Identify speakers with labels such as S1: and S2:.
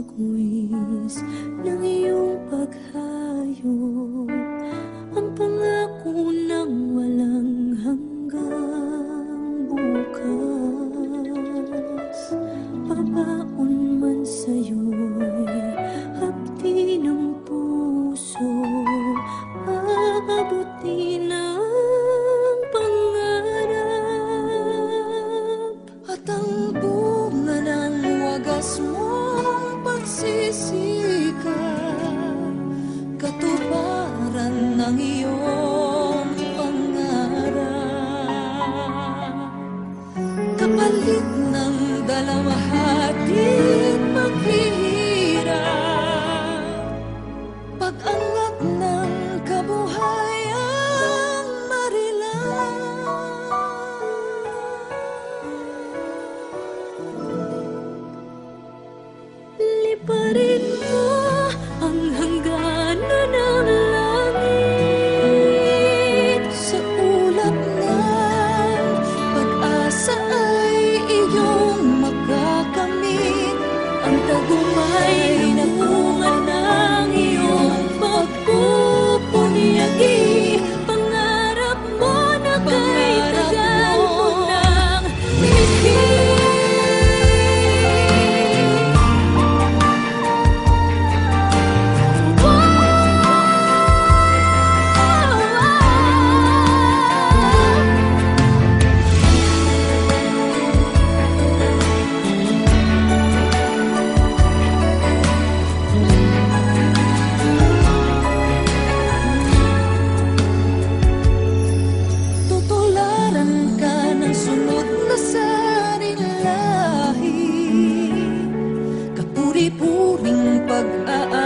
S1: pagwis ng iyong paghayo, ang pangako ng walang hanggang bukas. Pabaon man sa'yo'y hapdi ng puso, aabuti ng pangarap. At ang bunga ng wagas mong pagsisikap, katuparan ng iyong pangarap. Kapalit ng dalawahati't paghihirap, pag-angat ng kabuhayang marilang. Liparin mo ang hangganan ng langit, sa ulap ng pag-asa ay iyong makakamit ang tagumpay na bunga ng iyong pagpupunyagi. Pangarap mo na kay tagal mo ng ibig. Tutularan ka ng sunod na sarilahi, kapuri-puring pag-aari